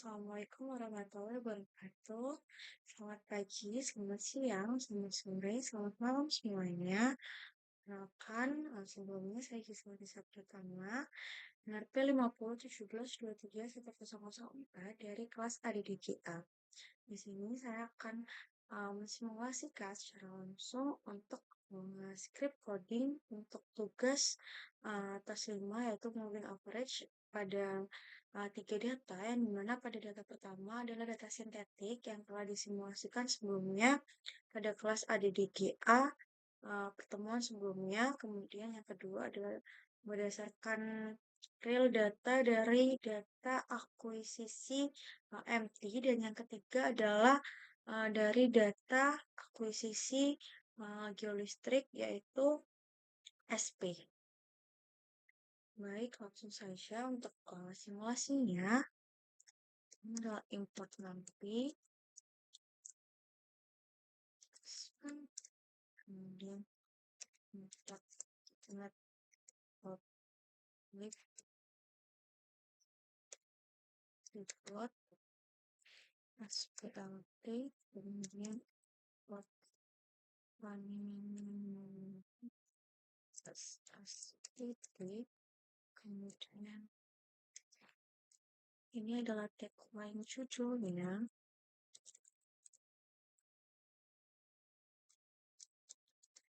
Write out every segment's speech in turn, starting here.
Assalamualaikum warahmatullahi wabarakatuh. Selamat pagi, selamat siang, selamat sore, selamat malam semuanya. Perkenalkan, sebelumnya saya Gisela Pratama, NRP 5017231004 dari kelas ADDGA. Di sini saya akan mensimulasikan secara langsung untuk script coding untuk tugas tas 5 yaitu moving average pada tiga data, yang dimana pada data pertama adalah data sintetik yang telah disimulasikan sebelumnya pada kelas ADDGA pertemuan sebelumnya. Kemudian yang kedua adalah berdasarkan real data dari data akuisisi MT, dan yang ketiga adalah dari data akuisisi geolistrik yaitu SP. Baik, langsung saja untuk simulasinya. Ini adalah import nanti. Kemudian import net public report SPLT, kemudian import running SSTT, kemudian ini adalah tagline judulnya.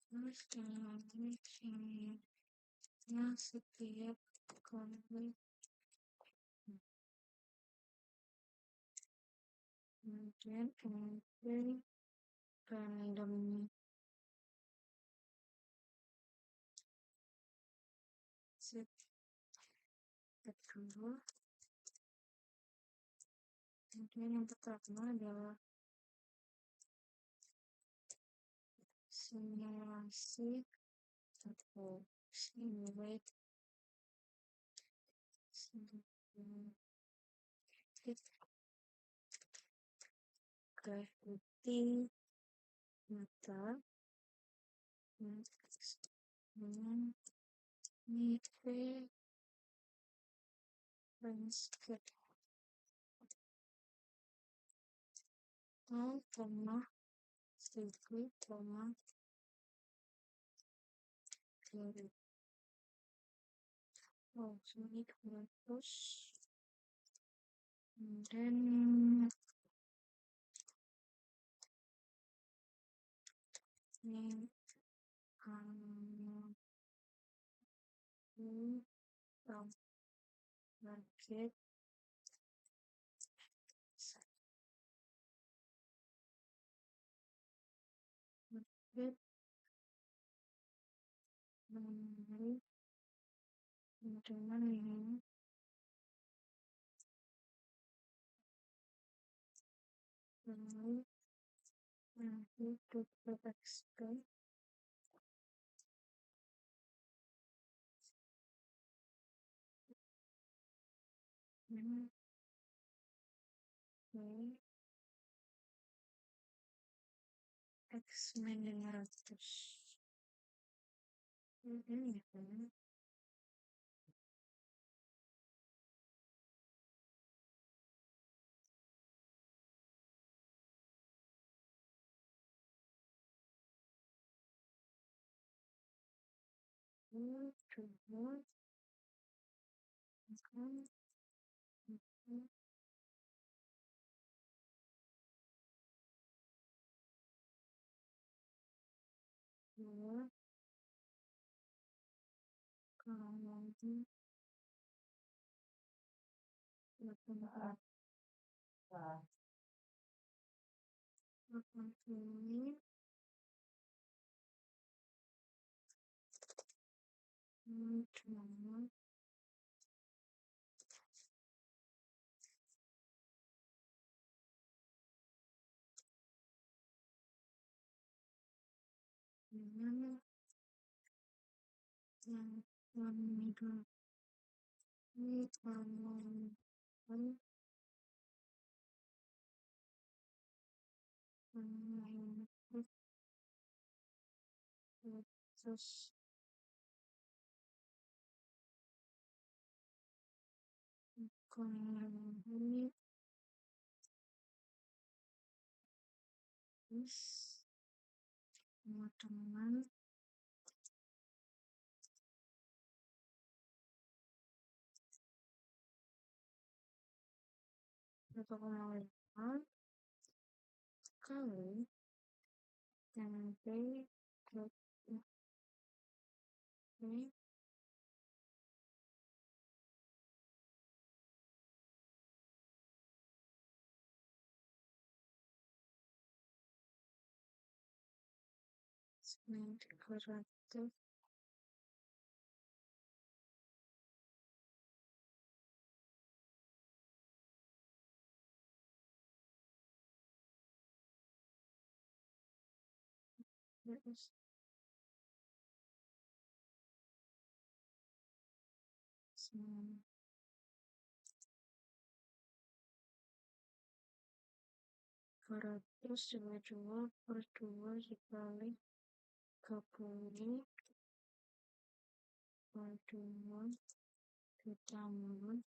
Terus ini setiap konflik, kemudian entry random set kedua. Kemudian yang pertama adalah simulasi atau simulate gravity mata Mitre landscape koma sedikit koma dari sini 200, dan ini market market menarik teman-teman ini menarik nanti tutup expert ini X-Men 500 ini kan coba akan dua kalau di 84 ini cuma dengan yang meninggal ini kalau terus kalau ini terus semua teman untuk mengalihkan kali nanti grup ini sebanyak 300 terus semua 200 dua per 2 dikali 30 per 2 ditambah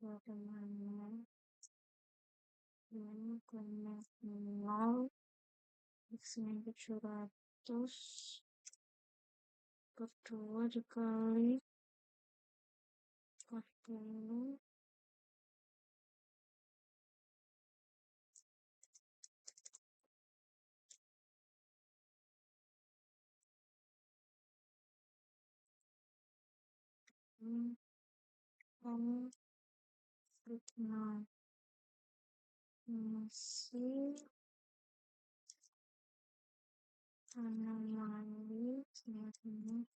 2,0 0,0 X-nya 700 per 2 dikali 40 kamu nah masih anomali semakin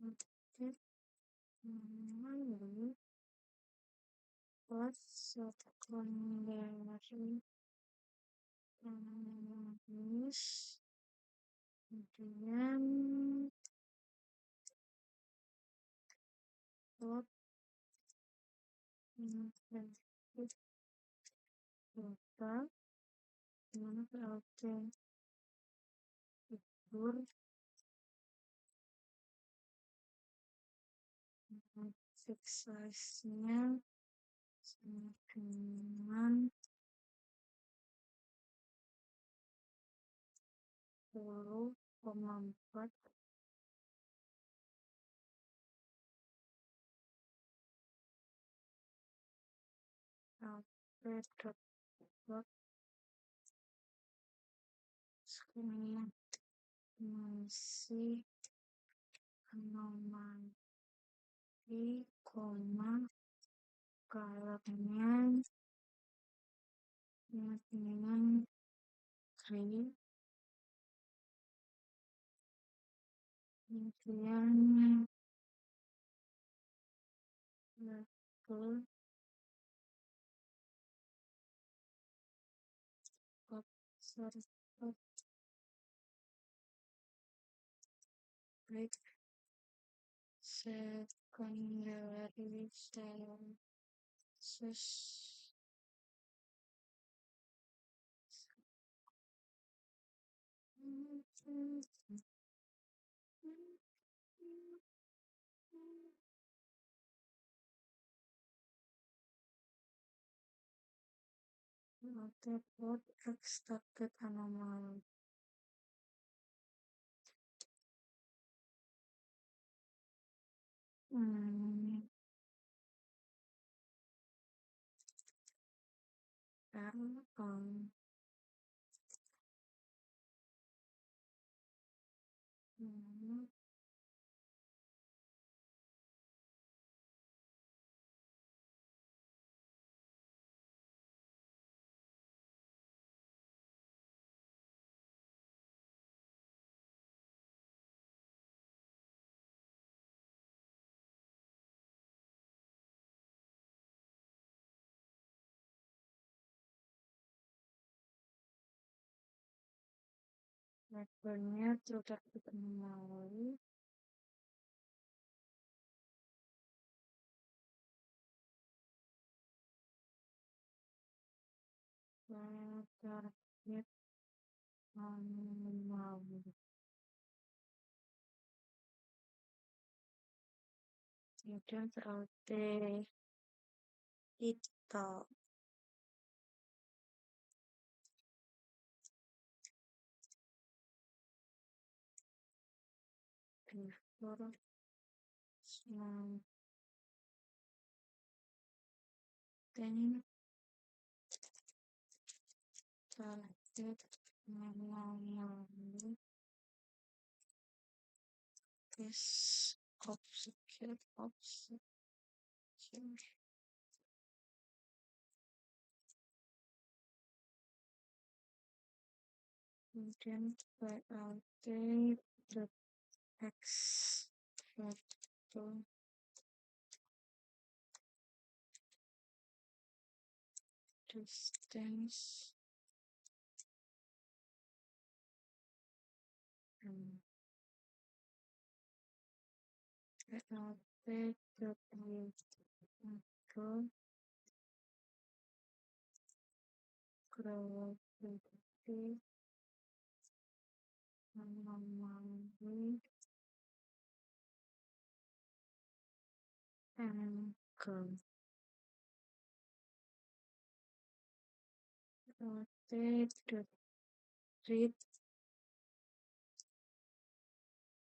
aktif anomali plus secondary analysis kemudian plot intensif total dimana PLT figur fix size-nya sama dengan 10,4 LP dot screen masih anomali, koma colornya dengan green, kemudian level observer break secondary census output extracted anomaly. R levelnya tidak dikenali target mau kemudian berarti itu before something started normally is obscure kemudian berarti the expected distance and berarti the to probability anomaly and berarti the read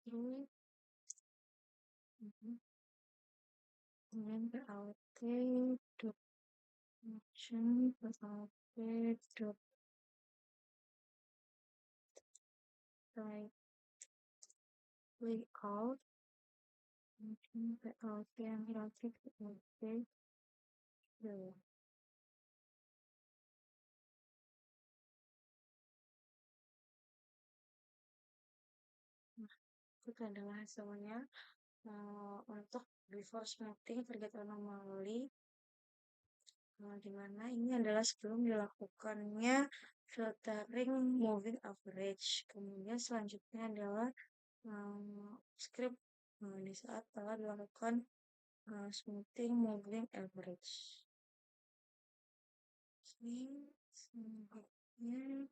through kemudian berarti the function berarti the likely out mungkin berarti yang relatif berarti the itu adalah hasilnya untuk before smoothing target anomaly di mana ini adalah sebelum dilakukannya filtering moving average. Kemudian selanjutnya adalah script di saat telah dilakukan smoothing moving average. Ini selanjutnya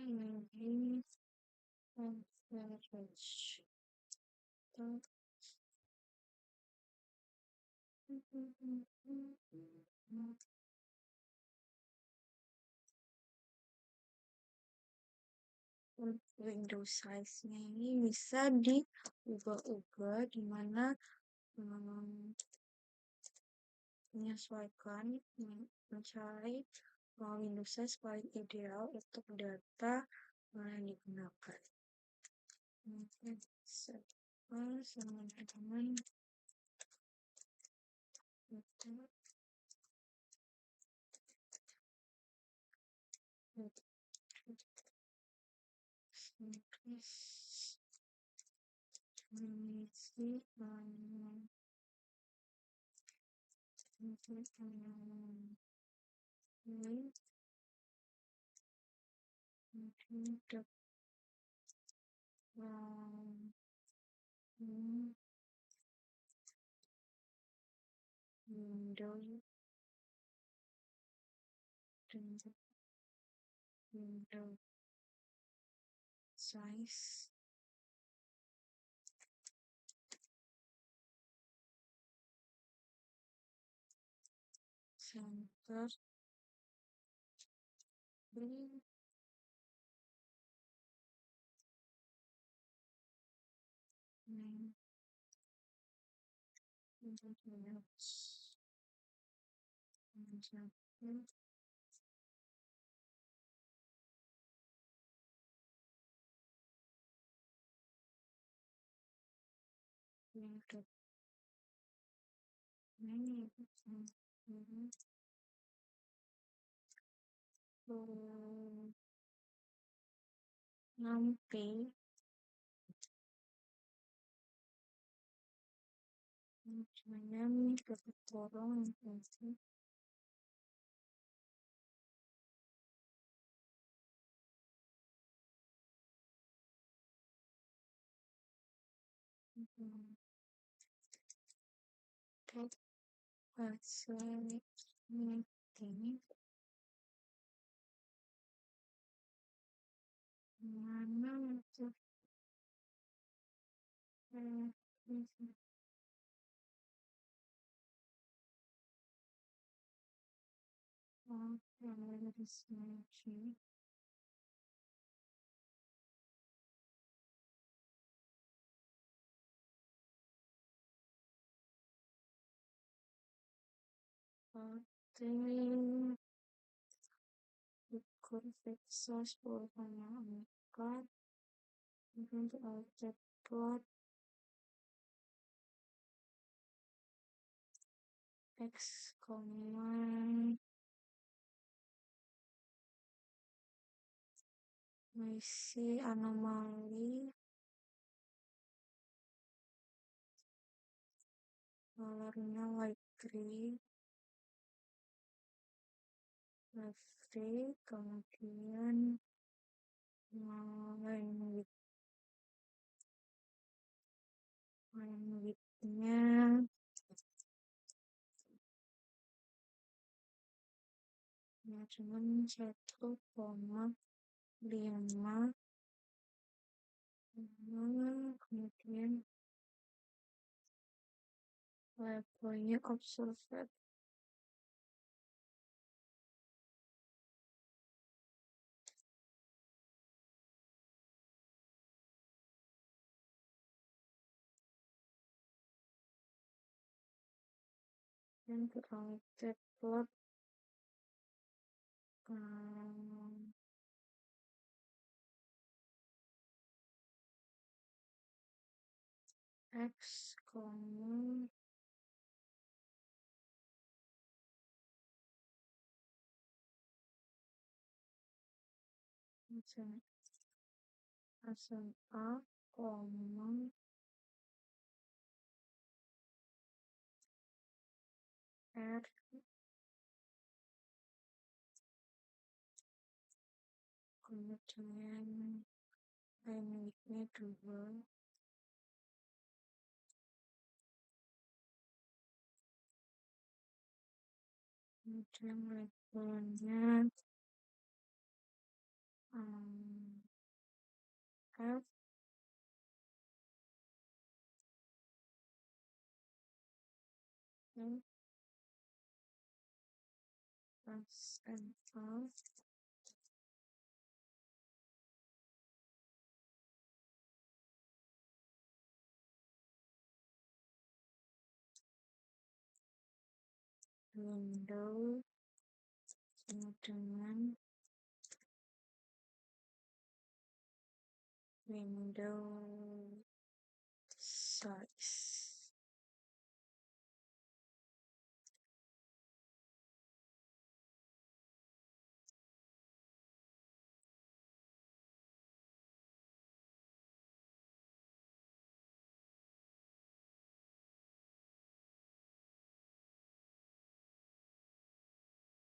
moving average. Window size-nya ini bisa diubah-ubah di mana menyesuaikan mencari window size paling ideal untuk data yang digunakan. Mungkin sama teman-teman itu mengisi untuk window dan window size center ini untuk ini nanti semuanya kebetulan nanti Hmm, That hasil meeting mana itu hmm, hmm, research voting config source pertanyaan angkat untuk object plot x command misi anomali colornya white gray left free kemudian line width-nya ya cuman 1,5 kemudian levelnya observed dan created plot um, x, SMA, R, kemudian bandwidth-nya 2, kemudian levelnya F, F, SMA, window, kemudian window size.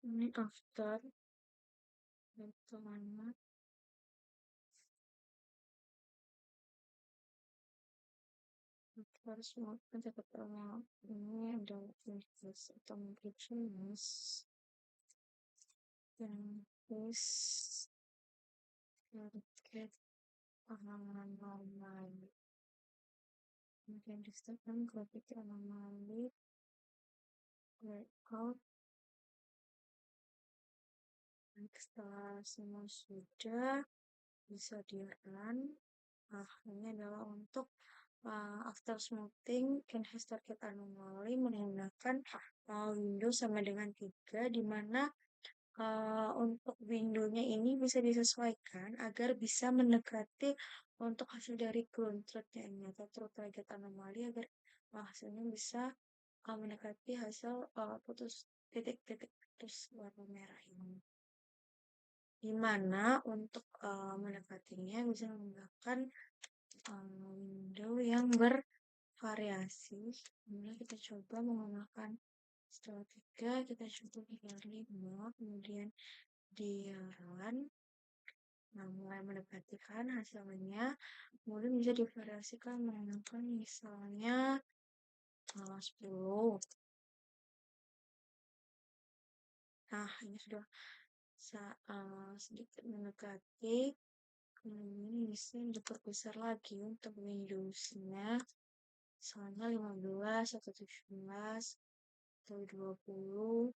Ini after itu mana harus melakukan catat awal ini adalah interface atau applications yang is target halaman normal kemudian disebutkan grafik anomali layout setelah semua sudah bisa di run ini adalah untuk after smoothing enhance target anomaly menggunakan window sama dengan 3 di mana untuk window-nya ini bisa disesuaikan agar bisa mendekati untuk hasil dari ground truth-nya ini atau truth target anomali agar hasilnya bisa mendekati hasil putus titik-titik putus warna merah ini. Di mana untuk mendekatinya bisa menggunakan window yang bervariasi. Kemudian kita coba menggunakan setelah 3 kita coba tinggal 5 kemudian di run Nah, mulai mendekati kan hasilnya, kemudian bisa divariasikan menggunakan misalnya 10. Nah, ini sudah sedikit mendekati, kemudian bisa diperbesar lagi untuk Windows-nya, misalnya 15 atau 17 atau 20.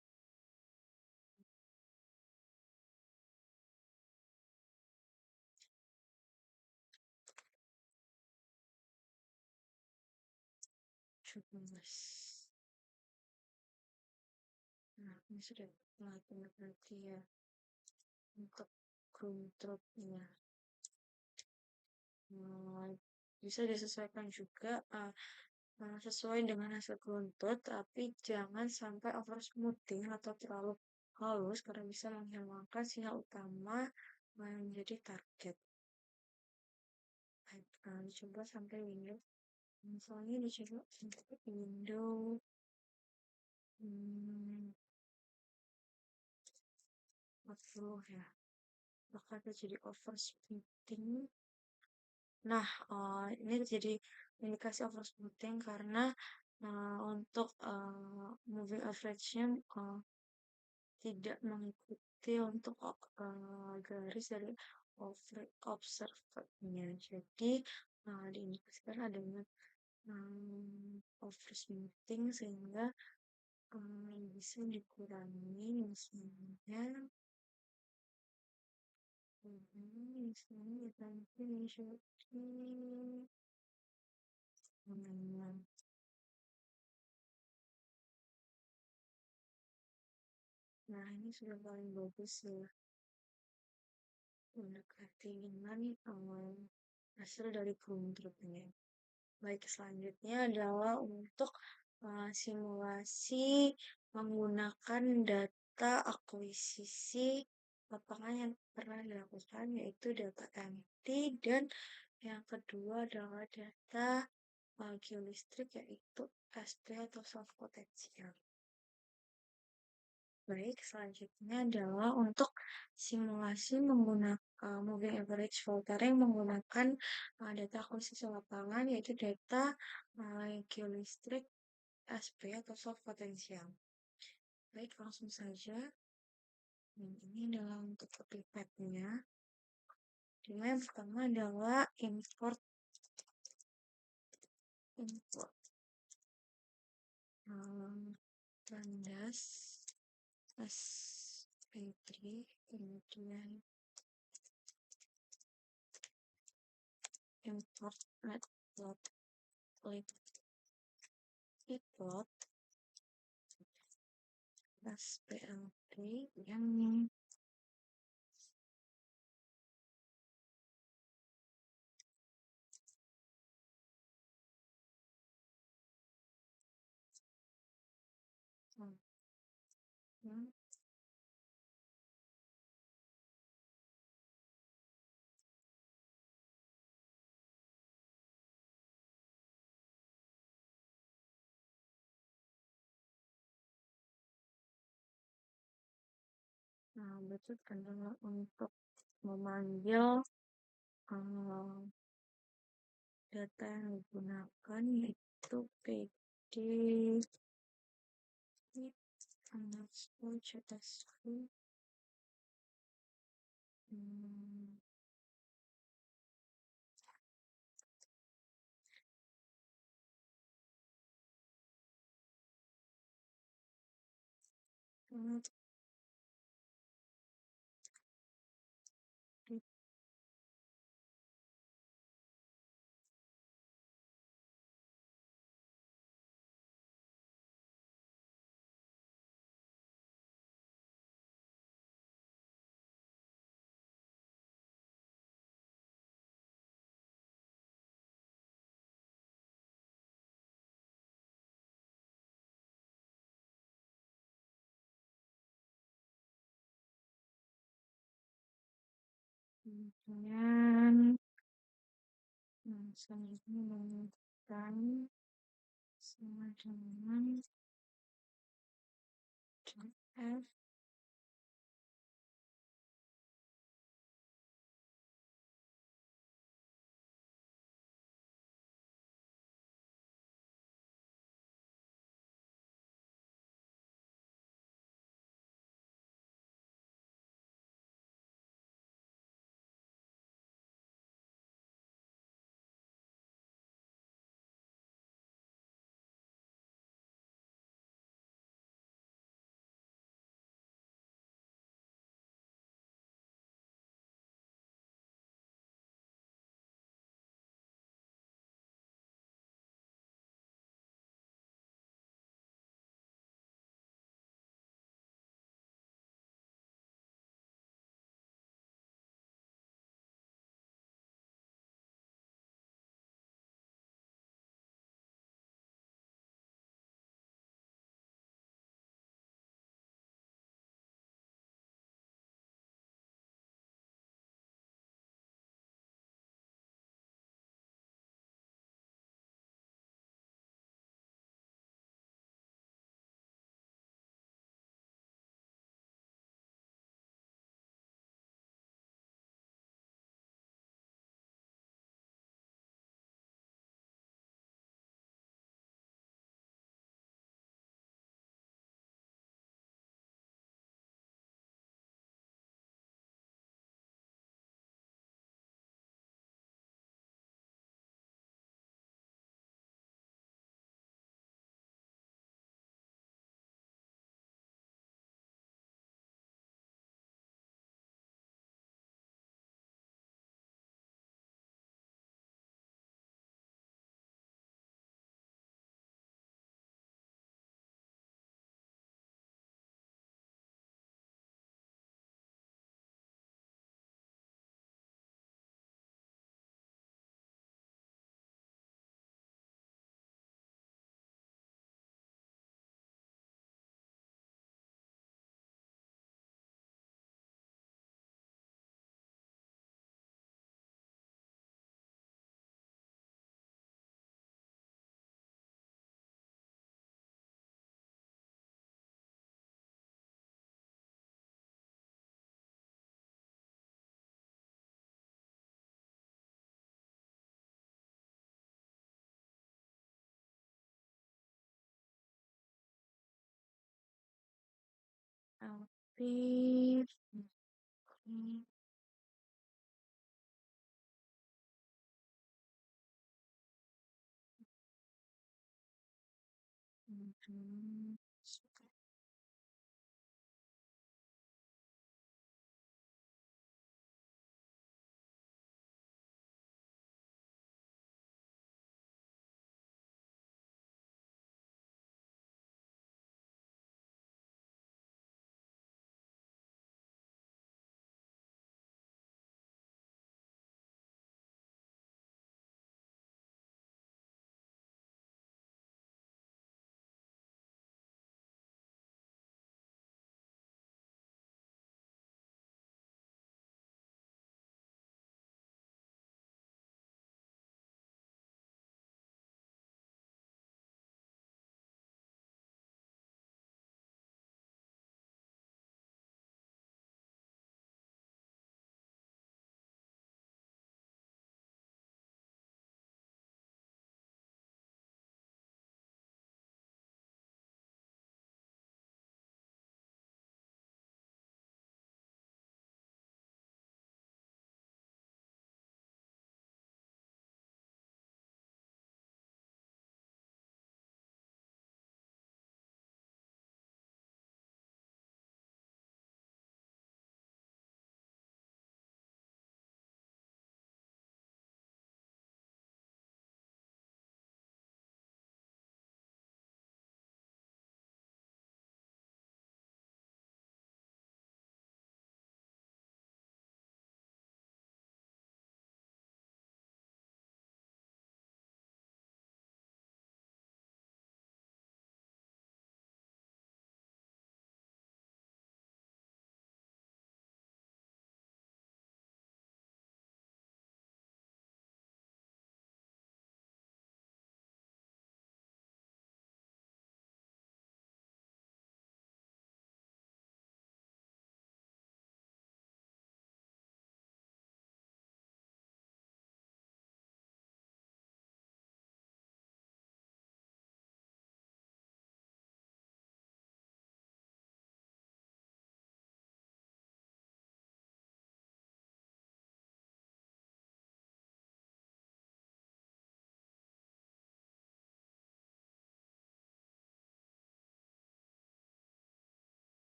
Nah, ini sudah mulai mendekati ya untuk controlnya. Nah, bisa disesuaikan juga sesuai dengan hasil gruntut, tapi jangan sampai over smoothing atau terlalu halus karena bisa menghilangkan sinyal utama yang menjadi target. Baik, dicoba sampai window. Misalnya dicoba sampai window hmm, 40 ya. Bakal terjadi overshooting. Nah, ini terjadi indikasi overshooting karena untuk moving average-nya tidak mengikuti untuk garis dari observer-nya. Jadi, diindikasikan adanya overshooting sehingga bisa dikurangi misalnya nah ini sudah paling bagus ya mendekati dengan hasil dari gruntutnya. Baik, selanjutnya adalah untuk simulasi menggunakan data akuisisi lapangan yang pernah dilakukan, yaitu data MT, dan yang kedua adalah data geolistrik, yaitu SP atau self potensial. Baik, selanjutnya adalah untuk simulasi menggunakan moving average filtering menggunakan data akuisisi lapangan, yaitu data geolistrik SP atau soft potensial. Baik, langsung saja. Ini adalah untuk pipetnya. Dimana yang pertama adalah import landas SP3, kemudian import matplotlib plot SPLT yang berikut adalah untuk memanggil data yang digunakan yaitu pd underscore csv kemudian selanjutnya menggunakan sama dengan f Tapi mungkin, suka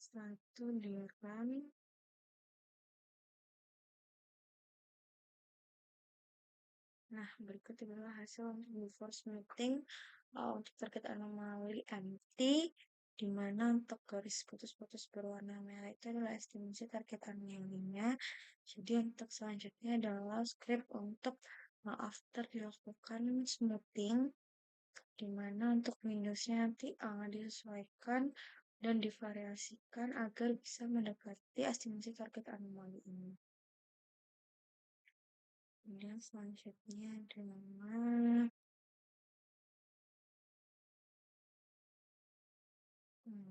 satu dirham. Nah, berikut adalah hasil untuk before smoothing untuk target anomali empty, di mana untuk garis putus-putus berwarna merah itu adalah estimasi target anomalinya. Jadi untuk selanjutnya adalah script untuk after dilakukan smoothing, di mana untuk Windows-nya nanti disesuaikan dan divariasikan agar bisa mendekati estimasi target anomali ini. Kemudian selanjutnya adalah oke.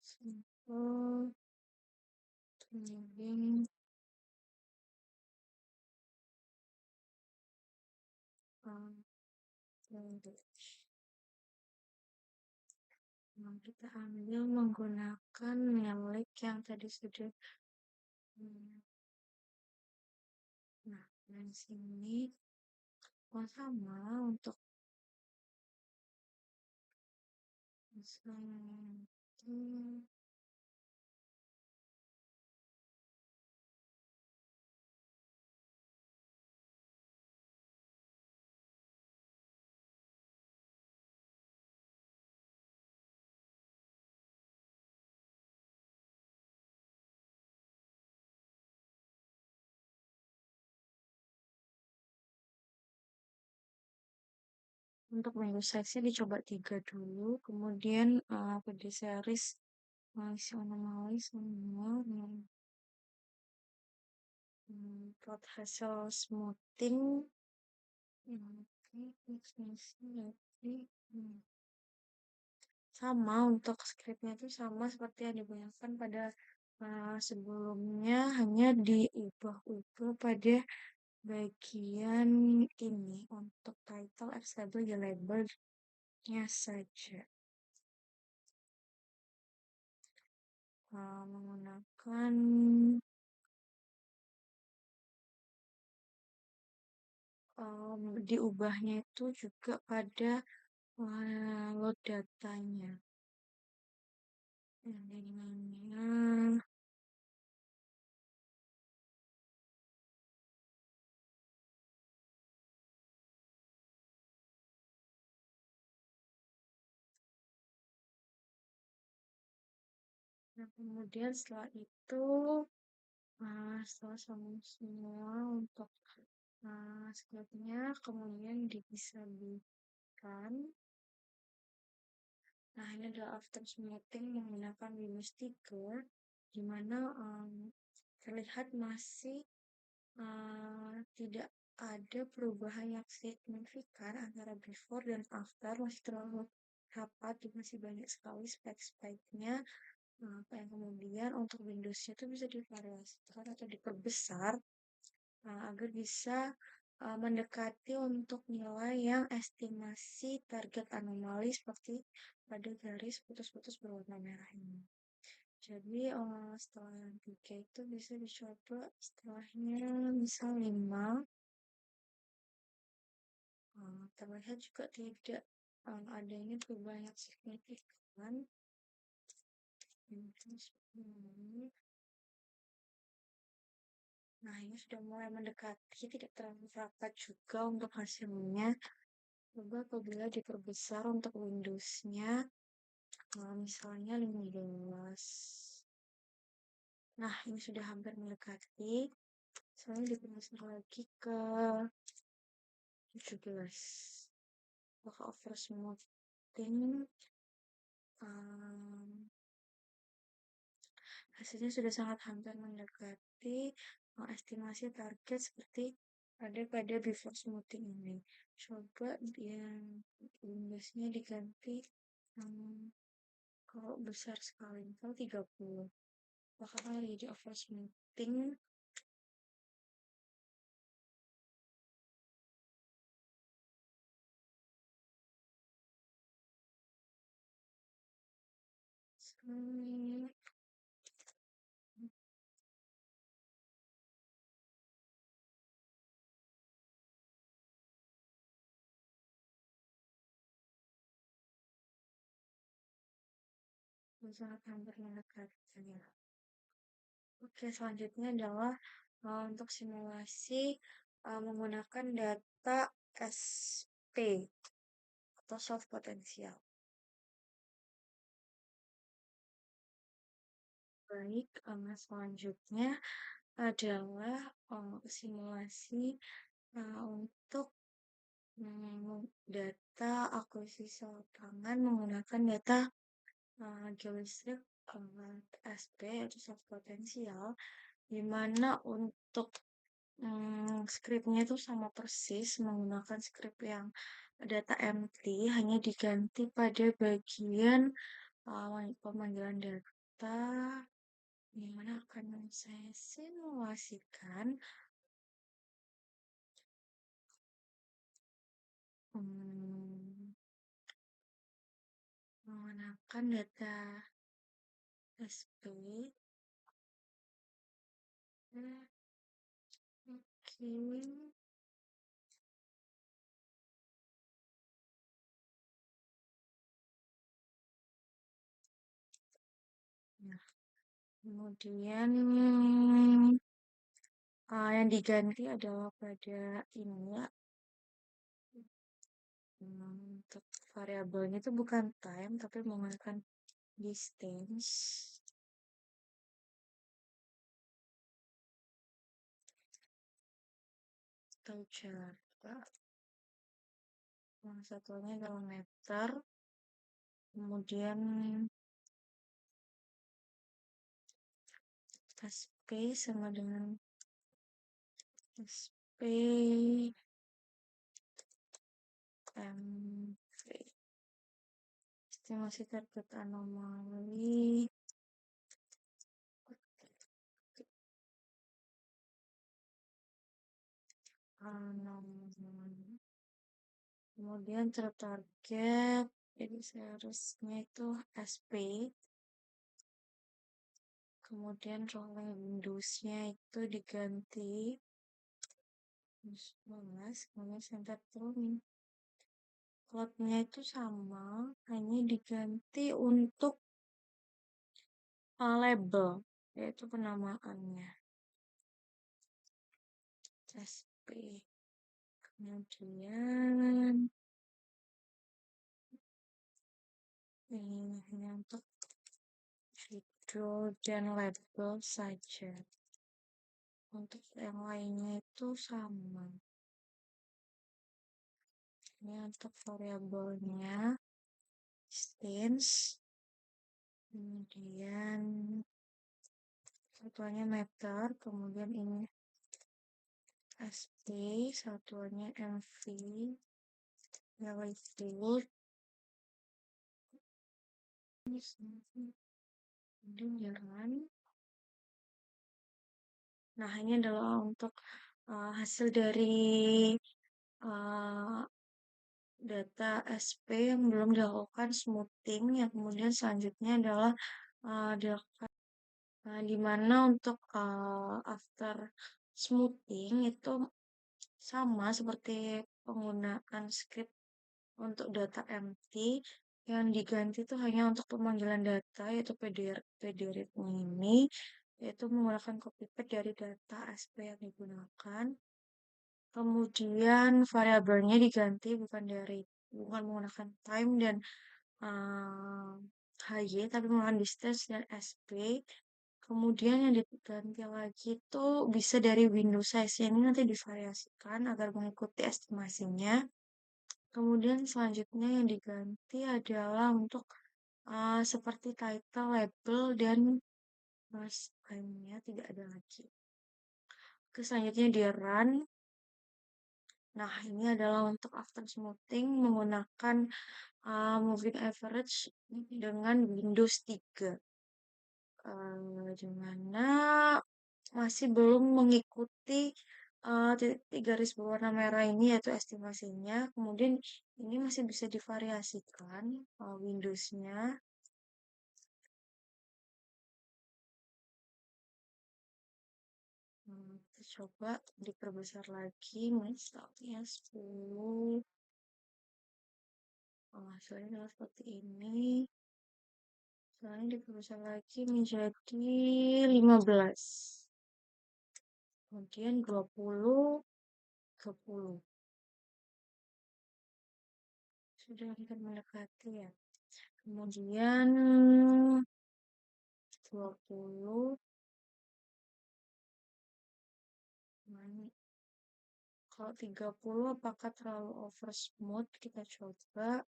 Simple living language. Nah, kita ambil menggunakan milik yang tadi sudah. Nah, dan sini sama untuk misalnya itu untuk menu size-nya dicoba 3 dulu, kemudian PD series isi anomali semua plot hasil smoothing. Sama untuk scriptnya itu sama seperti yang dibayangkan pada sebelumnya, hanya diubah-ubah pada bagian ini untuk title X label di labelnya saja. Menggunakan diubahnya itu juga pada load datanya. Ini namanya nah, kemudian setelah itu setelah semua untuk scriptnya kemudian dibisabilikan. Nah, ini adalah after smoothing menggunakan Windows 3, di mana terlihat masih tidak ada perubahan yang signifikan antara before dan after, masih terlalu rapat, masih banyak sekali spek-speknya. Yang kemudian untuk Windows-nya itu bisa divariasikan atau diperbesar agar bisa mendekati untuk nilai yang estimasi target anomali seperti pada garis putus-putus berwarna merah ini. Jadi setelah yang 3 itu bisa dicoba setelahnya misal 5. Terlihat juga tidak adanya perubahan yang signifikan. Nah, ini sudah mulai mendekati, tidak terlalu rapat juga untuk hasilnya. Coba apabila diperbesar untuk Windows-nya, misalnya 15. Nah, ini sudah hampir mendekati. Soalnya diperbesar lagi ke 17. Maka over smoothing hasilnya sudah sangat hampir mendekati estimasi target seperti ada pada before smoothing ini. Coba yang Windows-nya diganti kalau besar sekali, kalau 30. Maka kan jadi over smoothing. Hmm, sangat hampir mendekati ya. Oke, selanjutnya adalah untuk simulasi menggunakan data SP atau soft potensial. Baik, selanjutnya adalah simulasi untuk data akuisisi lapangan menggunakan data geolistrik SP atau soft potensial, di mana untuk skripnya itu sama persis menggunakan skrip yang data empty, hanya diganti pada bagian pemanggilan data, di mana akan saya simulasikan hmm, menggunakan data SP. Oke. Nah, kemudian yang diganti adalah pada ini ya. Untuk variabelnya itu bukan time, tapi menggunakan distance atau jarak. Yang satunya adalah meter. Kemudian SP sama dengan SP MV. Estimasi target anomali. Anomali. Kemudian tertarget, jadi seharusnya itu SP. Kemudian rolling Windowsnya itu diganti 11, kemudian center tuning. Cloudnya itu sama, hanya diganti untuk label, yaitu penamaannya. SP. Kemudian ini hanya untuk video dan label saja. Untuk yang lainnya itu sama. Ini untuk variabelnya distance, kemudian satuannya meter, kemudian ini SP, satuannya MV, volt, kemudian. Nah, ini adalah untuk hasil dari uh, data SP yang belum dilakukan smoothing, yang kemudian selanjutnya adalah dilakukan di mana untuk after smoothing itu sama seperti penggunaan script untuk data empty, yang diganti itu hanya untuk pemanggilan data yaitu PDR ini, yaitu menggunakan copy paste dari data SP yang digunakan. Kemudian variabelnya diganti bukan menggunakan time dan uh, HY, tapi menggunakan distance dan SP. Kemudian yang diganti lagi itu bisa dari window size. Ini nanti divariasikan agar mengikuti estimasinya. Kemudian selanjutnya yang diganti adalah untuk seperti title, label, dan time-nya tidak ada lagi. Oke, selanjutnya di run. Nah, ini adalah untuk after smoothing menggunakan moving average dengan Windows 3. Di mana masih belum mengikuti titik garis berwarna merah ini yaitu estimasinya. Kemudian ini masih bisa divariasikan Windows-nya. Kita coba diperbesar lagi, misalnya 10. Hasilnya adalah seperti ini. Sekarang diperbesar lagi menjadi 15. Kemudian 20, 30. Sudah hampir mendekati ya. Kemudian 20. Nah, kalau 30 apakah terlalu over smooth? Kita coba.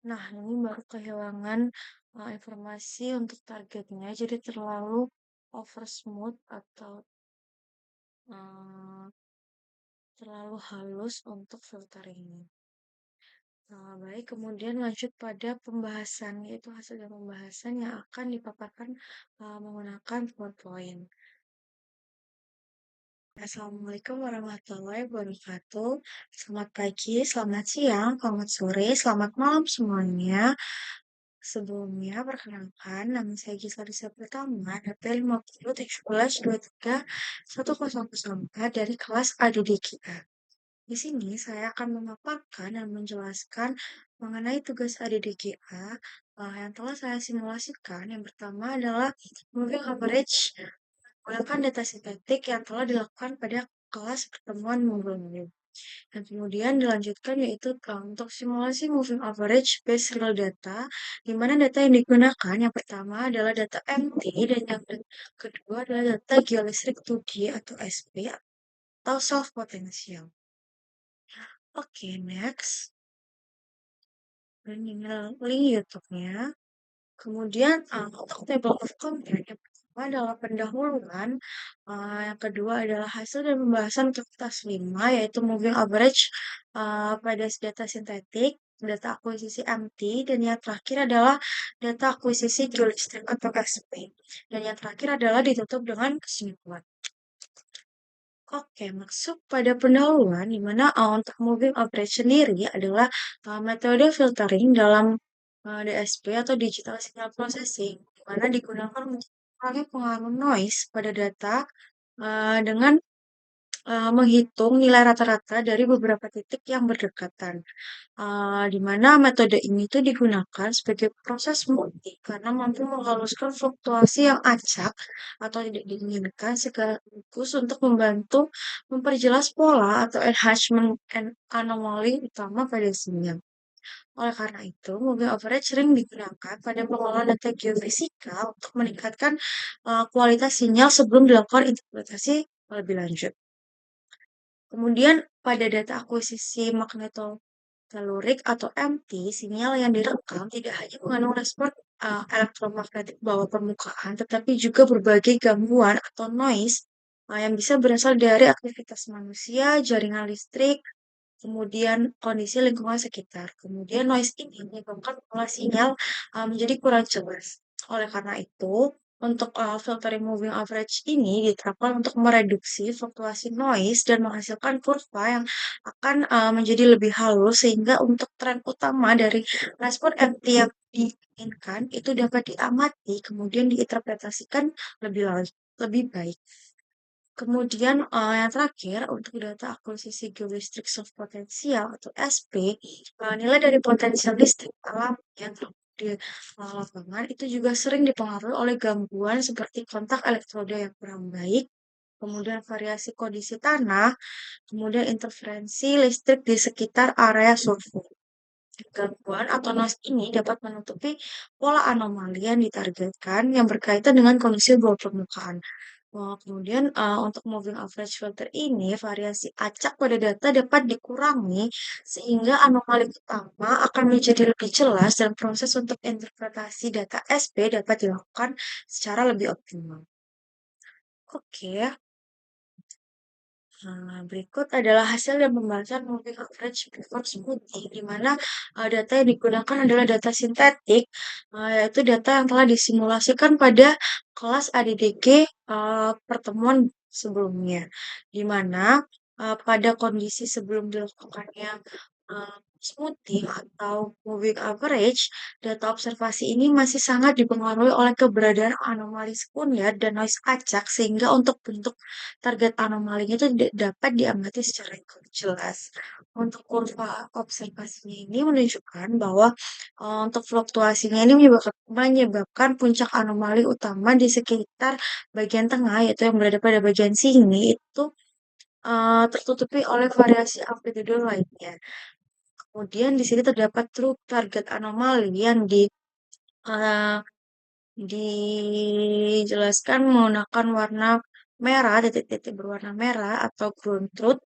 Nah, ini baru kehilangan informasi untuk targetnya. Jadi terlalu over smooth atau uh, terlalu halus untuk filter ini. Baik, kemudian lanjut pada pembahasan, yaitu hasil dari pembahasan yang akan dipaparkan menggunakan PowerPoint. Assalamualaikum warahmatullahi wabarakatuh. Selamat pagi, selamat siang, selamat sore, selamat malam semuanya. Sebelumnya, perkenalkan, nama saya Gisela Rizal Pertama, DP 5017231004 dari kelas ADDKA. Di sini saya akan memaparkan dan menjelaskan mengenai tugas ADDGA yang telah saya simulasikan. Yang pertama adalah moving average menggunakan data sintetik yang telah dilakukan pada kelas pertemuan minggu lalu. Dan kemudian dilanjutkan yaitu untuk simulasi moving average based real data, di mana data yang digunakan yang pertama adalah data MT dan yang kedua adalah data geoelectric 2D atau SP atau self potential. Oke, next. Ini link YouTube-nya. Kemudian untuk table of content yang pertama adalah pendahuluan, yang kedua adalah hasil dan pembahasan untuk tas 5 yaitu moving average pada data sintetik, data akuisisi MT, dan yang terakhir adalah data akuisisi geolistik atau SP. Dan yang terakhir adalah ditutup dengan kesimpulan. Oke, masuk pada pendahuluan, di mana untuk moving average sendiri adalah metode filtering dalam DSP atau Digital Signal Processing, di mana digunakan untuk mengurangi pengaruh noise pada data dengan menghitung nilai rata-rata dari beberapa titik yang berdekatan. Di mana metode ini tuh digunakan sebagai proses multi karena mampu menghaluskan fluktuasi yang acak atau tidak diinginkan sekaligus untuk membantu memperjelas pola atau enhancement anomaly utama pada sinyal. Oleh karena itu, moving average sering digunakan pada pengelolaan data geofisika untuk meningkatkan kualitas sinyal sebelum dilakukan interpretasi lebih lanjut. Kemudian pada data akuisisi magnetotelurik atau MT, sinyal yang direkam tidak hanya mengandung respon elektromagnetik bawah permukaan, tetapi juga berbagai gangguan atau noise yang bisa berasal dari aktivitas manusia, jaringan listrik, kemudian kondisi lingkungan sekitar. Kemudian noise ini menyebabkan pola sinyal menjadi kurang jelas. Oleh karena itu, untuk filtering moving average ini diterapkan untuk mereduksi fluktuasi noise dan menghasilkan kurva yang akan menjadi lebih halus sehingga untuk tren utama dari respon MT yang diinginkan itu dapat diamati kemudian diinterpretasikan lebih baik. Kemudian yang terakhir untuk data akuisisi geolistrik soft potensial atau SP, nilai dari potensial listrik alam yang di lapangan itu juga sering dipengaruhi oleh gangguan seperti kontak elektroda yang kurang baik, kemudian variasi kondisi tanah, kemudian interferensi listrik di sekitar area survei. Gangguan atau noise ini dapat menutupi pola anomali yang ditargetkan yang berkaitan dengan kondisi bawah permukaan. Kemudian untuk moving average filter ini, variasi acak pada data dapat dikurangi sehingga anomali utama akan menjadi lebih jelas dan proses untuk interpretasi data SP dapat dilakukan secara lebih optimal. Oke, berikut adalah hasil dan pembahasan moving average before smoothing, di mana data yang digunakan adalah data sintetik, yaitu data yang telah disimulasikan pada kelas ADDG pertemuan sebelumnya, di mana pada kondisi sebelum dilakukannya Smoothing atau moving average, data observasi ini masih sangat dipengaruhi oleh keberadaan anomali sekunder dan noise acak, sehingga untuk bentuk target anomalinya itu tidak dapat diamati secara jelas. Untuk kurva observasinya ini menunjukkan bahwa untuk fluktuasinya ini menyebabkan puncak anomali utama di sekitar bagian tengah, yaitu yang berada pada bagian sini, itu tertutupi oleh variasi amplitudo lainnya. Kemudian di sini terdapat true target anomali yang eee, dijelaskan menggunakan warna merah, titik-titik berwarna merah atau ground truth,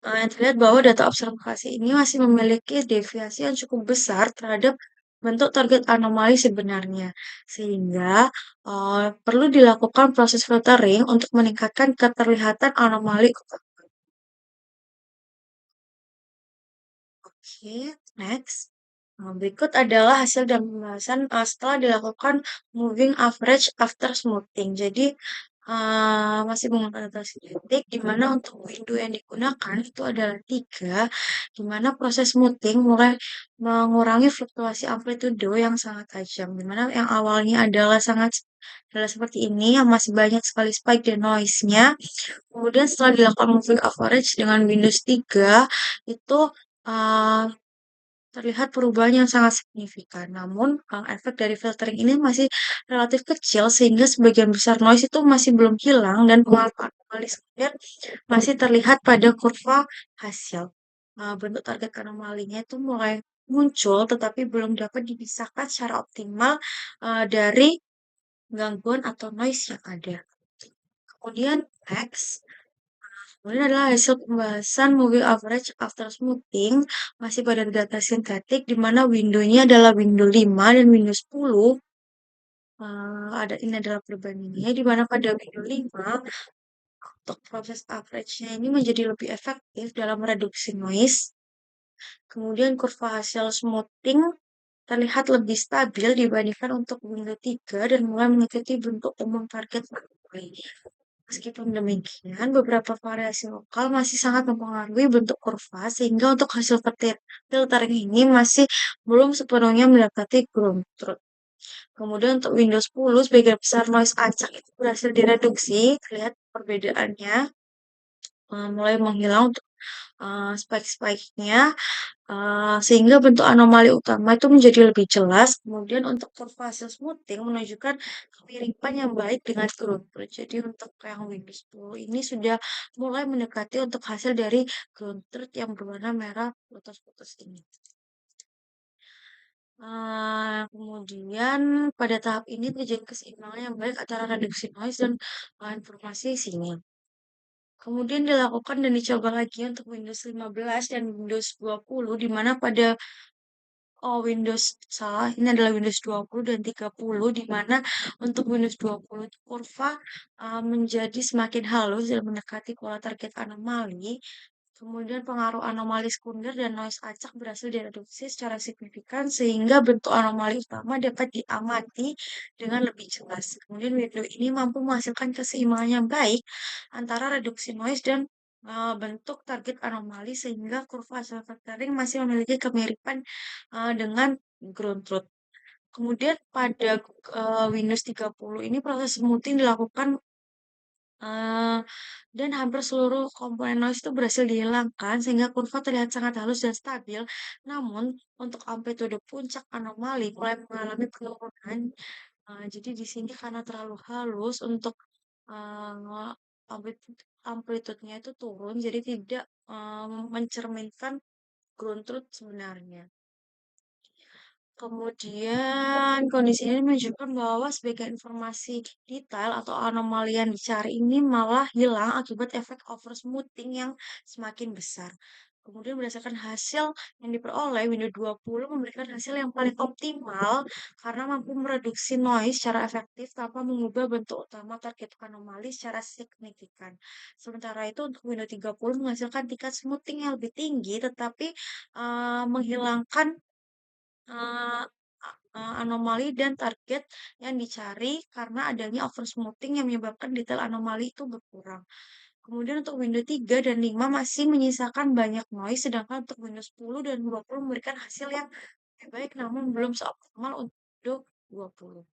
yang terlihat bahwa data observasi ini masih memiliki deviasi yang cukup besar terhadap bentuk target anomali sebenarnya. Sehingga, perlu dilakukan proses filtering untuk meningkatkan keterlihatan anomali. Oke, next. Berikut adalah hasil dan pembahasan setelah dilakukan moving average after smoothing. Jadi, masih menggunakan data sintetik, di mana untuk window yang digunakan itu adalah 3, di mana proses smoothing mulai mengurangi fluktuasi amplitudo yang sangat tajam, di mana yang awalnya adalah seperti ini, yang masih banyak sekali spike dan noise-nya. Kemudian setelah dilakukan moving average dengan Windows 3, itu, eee terlihat perubahan yang sangat signifikan. Namun, efek dari filtering ini masih relatif kecil sehingga sebagian besar noise itu masih belum hilang dan pengaruh anomali sekunder masih terlihat pada kurva hasil. Bentuk target anomalinya itu mulai muncul tetapi belum dapat dipisahkan secara optimal, dari gangguan atau noise yang ada. Kemudian next. Kemudian adalah hasil pembahasan moving average after smoothing, masih pada data sintetik, di mana window-nya adalah window 5 dan window 10. Ini adalah perbandingannya, di mana pada window 5, untuk proses average-nya ini menjadi lebih efektif dalam mereduksi noise. Kemudian kurva hasil smoothing terlihat lebih stabil dibandingkan untuk window 3 dan mulai mengikuti bentuk umum target. Meskipun demikian, beberapa variasi lokal masih sangat mempengaruhi bentuk kurva, sehingga untuk hasil filtering ini masih belum sepenuhnya mendapati ground truth. Kemudian untuk Windows 10, sebagian besar noise acak itu berhasil direduksi, terlihat perbedaannya mulai menghilang untuk spike-spike-nya, sehingga bentuk anomali utama itu menjadi lebih jelas. Kemudian untuk kurva hasil smoothing menunjukkan kemiripan yang baik dengan ground truth. Jadi untuk yang Windows 10 ini sudah mulai mendekati untuk hasil dari ground truth yang berwarna merah putus-putus ini. Kemudian pada tahap ini terjadi keseimbangan yang baik antara reduksi noise dan informasi sinyal. Kemudian dilakukan dan dicoba lagi untuk Windows 15 dan Windows 20, di mana pada ini adalah Windows 20 dan 30, di mana untuk Windows 20 itu kurva menjadi semakin halus dan mendekati pola target anomali. Kemudian pengaruh anomali sekunder dan noise acak berhasil direduksi secara signifikan sehingga bentuk anomali utama dapat diamati dengan lebih jelas. Kemudian window ini mampu menghasilkan keseimbangan yang baik antara reduksi noise dan bentuk target anomali sehingga kurva hasil filtering masih memiliki kemiripan dengan ground truth. Kemudian pada Windows 30 ini proses smoothing dilakukan Eee, dan hampir seluruh komponen noise itu berhasil dihilangkan sehingga kurva terlihat sangat halus dan stabil. Namun untuk amplitude puncak anomali mulai mengalami penurunan. Jadi di sini karena terlalu halus untuk, eee, amplitude-nya itu turun jadi tidak, mencerminkan ground truth sebenarnya. Kemudian kondisi ini menunjukkan bahwa sebagian informasi detail atau anomali yang dicari ini malah hilang akibat efek oversmoothing yang semakin besar. Kemudian berdasarkan hasil yang diperoleh, Windows 20 memberikan hasil yang paling optimal karena mampu mereduksi noise secara efektif tanpa mengubah bentuk utama target anomali secara signifikan. Sementara itu untuk Windows 30 menghasilkan tingkat smoothing yang lebih tinggi tetapi menghilangkan Eee, anomali dan target yang dicari karena adanya oversmoothing yang menyebabkan detail anomali itu berkurang. Kemudian untuk Windows 3 dan 5 masih menyisakan banyak noise, sedangkan untuk Windows 10 dan 20 memberikan hasil yang lebih baik namun belum seoptimal untuk Windows 20.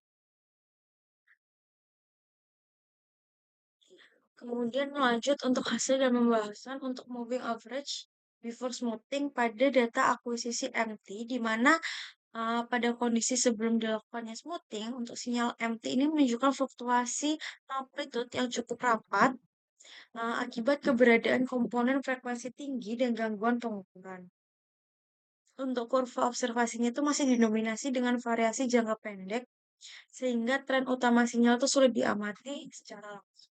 Kemudian lanjut untuk hasil dan pembahasan untuk moving average before smoothing pada data akuisisi MT, di mana pada kondisi sebelum dilakukannya smoothing, untuk sinyal MT ini menunjukkan fluktuasi amplitude yang cukup rapat akibat keberadaan komponen frekuensi tinggi dan gangguan pengukuran. Untuk kurva observasinya itu masih didominasi dengan variasi jangka pendek, sehingga tren utama sinyal itu sulit diamati secara langsung.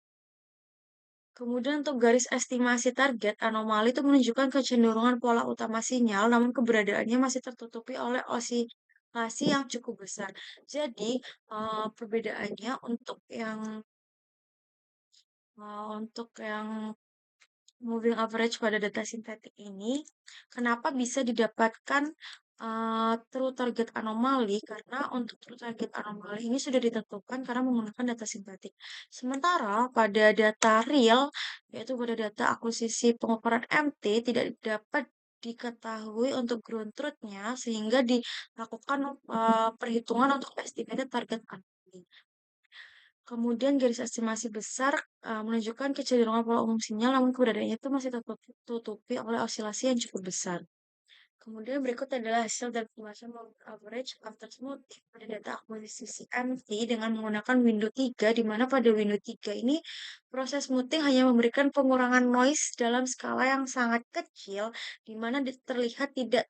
Kemudian untuk garis estimasi target anomali itu menunjukkan kecenderungan pola utama sinyal, namun keberadaannya masih tertutupi oleh osilasi yang cukup besar. Jadi, perbedaannya untuk yang moving average pada data sintetik ini, kenapa bisa didapatkan true target anomali? Karena untuk true target anomali ini sudah ditentukan karena menggunakan data sintetik. Sementara pada data real, yaitu pada data akuisisi pengukuran MT, tidak dapat diketahui untuk ground truth-nya sehingga dilakukan perhitungan untuk estimated target anomaly. Kemudian garis estimasi besar menunjukkan kecenderungan pola umum sinyal, namun keberadaannya itu masih tertutupi oleh osilasi yang cukup besar. Kemudian berikut adalah hasil dan pembahasan average after smoothing pada data akuisisi MT dengan menggunakan Windows 3, di mana pada Windows 3 ini proses smoothing hanya memberikan pengurangan noise dalam skala yang sangat kecil, di mana terlihat tidak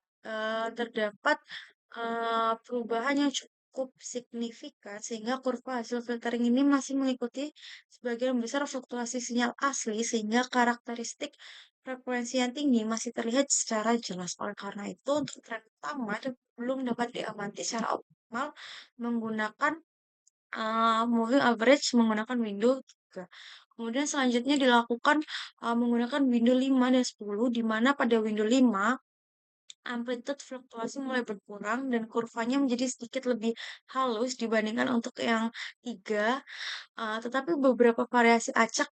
terdapat perubahan yang cukup signifikan, sehingga kurva hasil filtering ini masih mengikuti sebagian besar fluktuasi sinyal asli, sehingga karakteristik frekuensi yang tinggi masih terlihat secara jelas. Oleh karena itu, untuk tren utama itu belum dapat diamati secara optimal menggunakan moving average menggunakan Windows 3. Kemudian selanjutnya dilakukan menggunakan Windows 5 dan 10, di mana pada Windows 5 amplitude fluktuasi mulai berkurang dan kurvanya menjadi sedikit lebih halus dibandingkan untuk yang 3. Tetapi beberapa variasi acak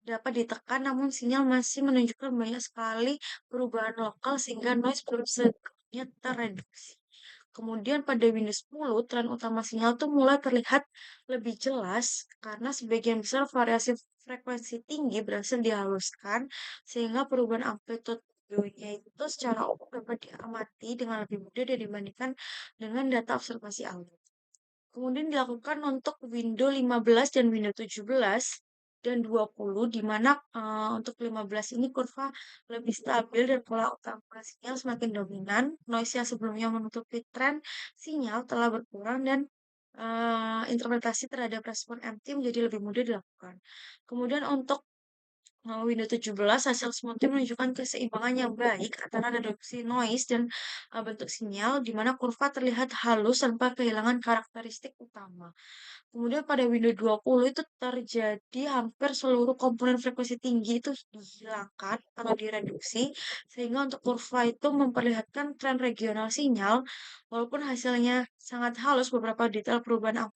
dapat ditekan, namun sinyal masih menunjukkan banyak sekali perubahan lokal sehingga noise belum sepenuhnya terreduksi. Kemudian pada Windows 10, tren utama sinyal tuh mulai terlihat lebih jelas karena sebagian besar variasi frekuensi tinggi berhasil dihaluskan, sehingga perubahan amplitude videonya itu secara umum dapat diamati dengan lebih mudah dibandingkan dengan data observasi awal. Kemudian dilakukan untuk Windows 15 dan Windows 17 dan 20, di mana untuk 15 ini kurva lebih stabil dan pola utama sinyal semakin dominan. Noise yang sebelumnya menutupi tren sinyal telah berkurang dan interpretasi terhadap respon MT menjadi lebih mudah dilakukan. Kemudian untuk Windows 17 hasil smoothing menunjukkan keseimbangan yang baik antara reduksi noise dan bentuk sinyal, di mana kurva terlihat halus tanpa kehilangan karakteristik utama. Kemudian pada Windows 20 itu terjadi hampir seluruh komponen frekuensi tinggi itu dihilangkan atau direduksi, sehingga untuk kurva itu memperlihatkan tren regional sinyal, walaupun hasilnya sangat halus, beberapa detail perubahan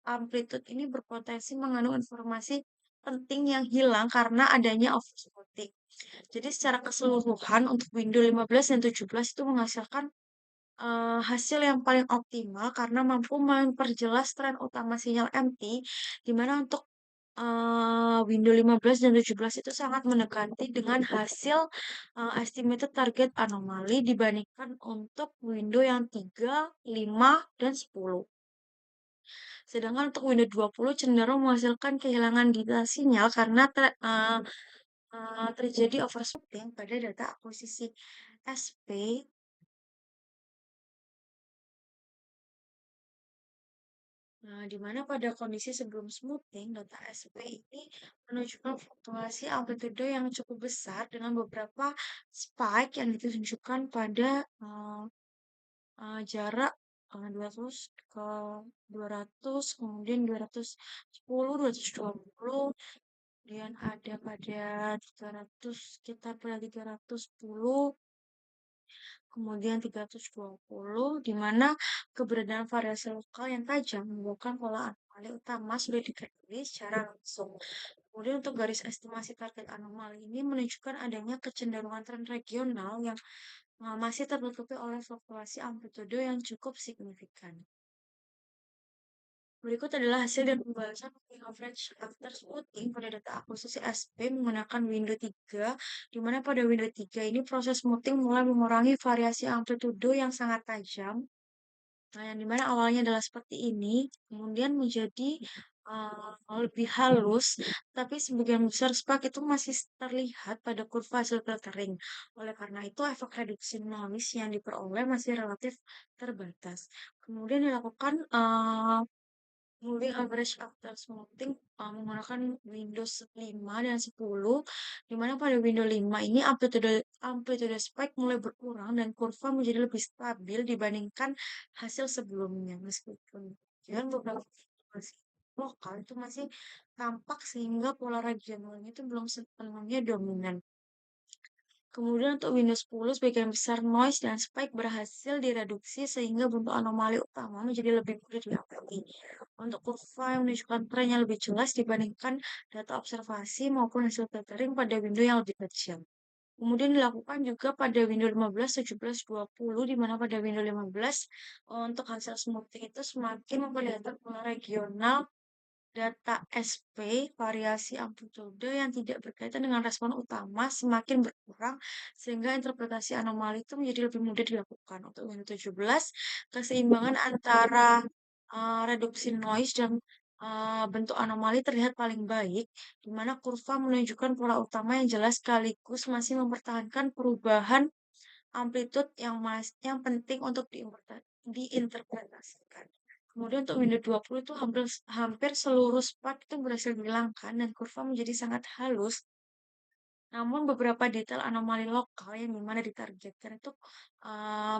amplitude ini berpotensi mengandung informasi penting yang hilang karena adanya overshooting. Jadi secara keseluruhan untuk Windows 15 dan 17 itu menghasilkan hasil yang paling optimal karena mampu memperjelas tren utama sinyal MT, di mana untuk Windows 15 dan 17 itu sangat mendekati dengan hasil estimated target anomali dibandingkan untuk Windows yang 3, 5, dan 10. Sedangkan untuk Windows 20 cenderung menghasilkan kehilangan data sinyal karena terjadi overshooting pada data akuisisi SP. Nah, di mana pada kondisi sebelum smoothing, data SP ini menunjukkan fluktuasi amplitude yang cukup besar dengan beberapa spike yang ditunjukkan pada jarak 200 ke 200, kemudian 210, 220, kemudian ada pada 300, sekitar pada 310, kemudian 320, di mana keberadaan variasi lokal yang tajam menyebabkan pola anomali utama sudah diketahui secara langsung. Kemudian untuk garis estimasi target anomali ini menunjukkan adanya kecenderungan tren regional yang masih tertutupi oleh fluktuasi amplitudo yang cukup signifikan. Berikut adalah hasil dan pembalasan moving average after smoothing pada data akuisisi SP menggunakan window 3, di mana pada window 3 ini proses smoothing mulai mengurangi variasi amplitudo yang sangat tajam. Nah, yang dimana awalnya adalah seperti ini, kemudian menjadi lebih halus, tapi sebagian besar spike itu masih terlihat pada kurva hasil filtering. Oleh karena itu, efek reduksi noise yang diperoleh masih relatif terbatas. Kemudian dilakukan moving average after smoothing menggunakan Windows 5 dan 10, di mana pada Windows 5 ini amplitude spike mulai berkurang dan kurva menjadi lebih stabil dibandingkan hasil sebelumnya. Meskipun dan beberapa informasi lokal itu masih tampak sehingga pola regionalnya itu belum sepenuhnya dominan. Kemudian untuk Windows 10 sebagian besar noise dan spike berhasil direduksi sehingga bentuk anomali utama menjadi lebih mudah diamati. Untuk kurva yang menunjukkan tren yang lebih jelas dibandingkan data observasi maupun hasil filtering pada window yang lebih kecil. Kemudian dilakukan juga pada Windows 15, 17, 20, di mana pada Windows 15 untuk hasil smoothing itu semakin memperlihatkan pola regional data SP, variasi amplitude yang tidak berkaitan dengan respon utama semakin berkurang, sehingga interpretasi anomali itu menjadi lebih mudah dilakukan. Untuk Windows 17, keseimbangan antara reduksi noise dan bentuk anomali terlihat paling baik, di mana kurva menunjukkan pola utama yang jelas sekaligus masih mempertahankan perubahan amplitude yang penting untuk diinterpretasikan. Kemudian untuk Windows 20 itu hampir hampir seluruh spot itu berhasil dihilangkan dan kurva menjadi sangat halus. Namun beberapa detail anomali lokal yang dimana ditargetkan itu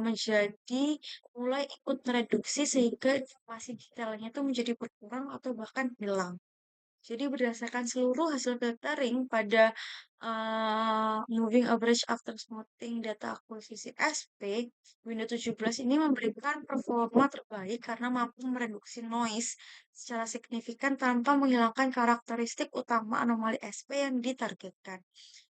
menjadi mulai ikut mereduksi sehingga informasi detailnya itu menjadi berkurang atau bahkan hilang. Jadi berdasarkan seluruh hasil filtering pada moving average after smoothing data akuisisi SP, Windows 17 ini memberikan performa terbaik karena mampu mereduksi noise secara signifikan tanpa menghilangkan karakteristik utama anomali SP yang ditargetkan.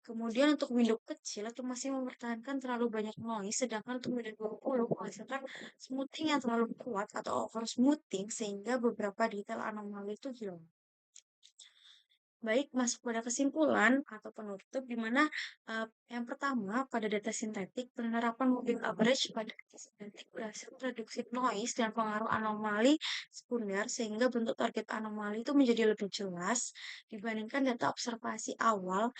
Kemudian untuk Windows kecil itu masih mempertahankan terlalu banyak noise, sedangkan untuk Windows 20 menghasilkan smoothing yang terlalu kuat atau over smoothing sehingga beberapa detail anomali itu hilang. Baik, masuk pada kesimpulan atau penutup, di mana yang pertama pada data sintetik, penerapan moving average pada data sintetik berhasil mereduksi noise dan pengaruh anomali sekunder sehingga bentuk target anomali itu menjadi lebih jelas dibandingkan data observasi awal.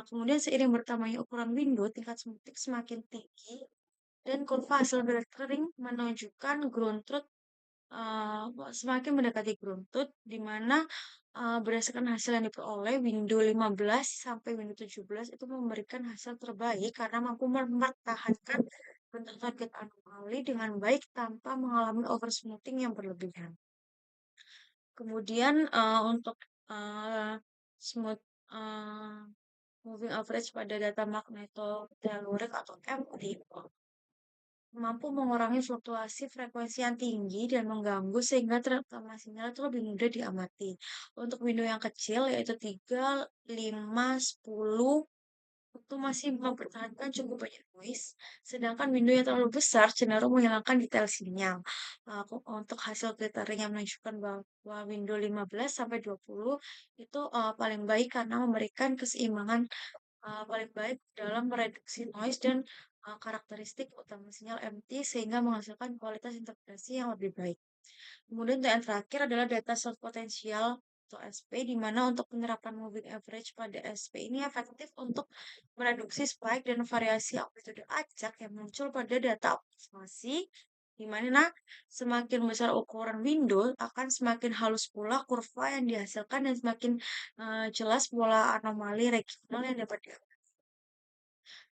Kemudian seiring bertambahnya ukuran window, tingkat smoothing semakin tinggi dan kurva hasil filtering menunjukkan ground truth semakin mendekati gruntut, di mana berdasarkan hasil yang diperoleh, Windows 15 sampai Windows 17 itu memberikan hasil terbaik karena mampu mempertahankan bentuk target anomali dengan baik tanpa mengalami oversmoothing yang berlebihan. Kemudian untuk uh, smooth uh, moving average pada data magnetotelluric atau MT mampu mengurangi fluktuasi frekuensi yang tinggi dan mengganggu sehingga terutama sinyal itu lebih mudah diamati. Untuk window yang kecil yaitu 3, 5, 10 itu masih mempertahankan cukup banyak noise, sedangkan window yang terlalu besar cenderung menghilangkan detail sinyal. Untuk hasil filtering yang menunjukkan bahwa window 15 sampai 20 itu paling baik karena memberikan keseimbangan paling baik dalam mereduksi noise dan karakteristik utama sinyal MT sehingga menghasilkan kualitas interpretasi yang lebih baik. Kemudian untuk yang terakhir adalah data source potensial atau SP, di mana untuk penerapan moving average pada SP ini efektif untuk mereduksi spike dan variasi amplitude acak yang muncul pada data observasi, di mana semakin besar ukuran window akan semakin halus pula kurva yang dihasilkan dan semakin jelas pola anomali regional yang dapat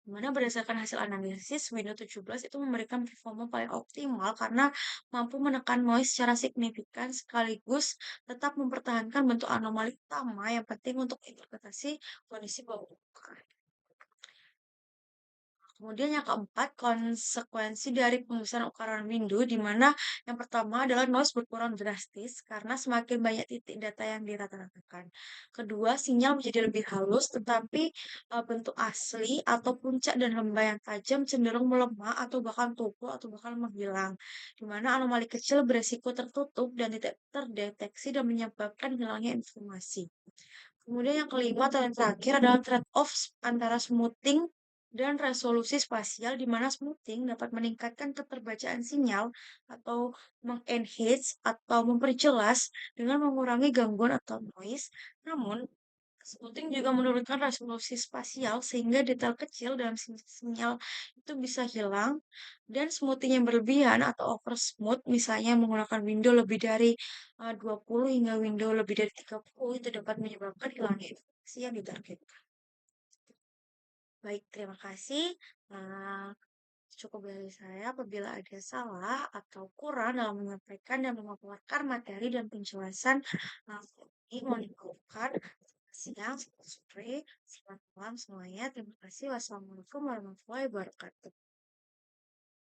di mana berdasarkan hasil analisis, Windows 17 itu memberikan performa paling optimal karena mampu menekan noise secara signifikan sekaligus tetap mempertahankan bentuk anomali utama yang penting untuk interpretasi kondisi bawah permukaan. Kemudian yang keempat, konsekuensi dari pembesaran ukuran window, di mana yang pertama adalah noise berkurang drastis karena semakin banyak titik data yang dirata-ratakan. Kedua, sinyal menjadi lebih halus, tetapi bentuk asli atau puncak dan lembah yang tajam cenderung melemah atau bahkan tumpul atau bahkan menghilang. Di mana anomali kecil beresiko tertutup dan tidak terdeteksi dan menyebabkan hilangnya informasi. Kemudian yang kelima atau yang terakhir adalah trade-off antara smoothing dan resolusi spasial, di mana smoothing dapat meningkatkan keterbacaan sinyal atau mengenhance atau memperjelas dengan mengurangi gangguan atau noise. Namun, smoothing juga menurunkan resolusi spasial sehingga detail kecil dalam sinyal itu bisa hilang, dan smoothing yang berlebihan atau over smooth, misalnya menggunakan window lebih dari 20 hingga window lebih dari 30, itu dapat menyebabkan hilangnya informasi yang ditargetkan. Baik, terima kasih. Eee, Cukup dari saya. Apabila ada salah atau kurang dalam menyampaikan dan memaparkan materi dan penjelasan, ini mohon dimaafkan. Selamat siang, selamat sore, selamat malam semuanya. Terima kasih. Wassalamualaikum warahmatullahi wabarakatuh.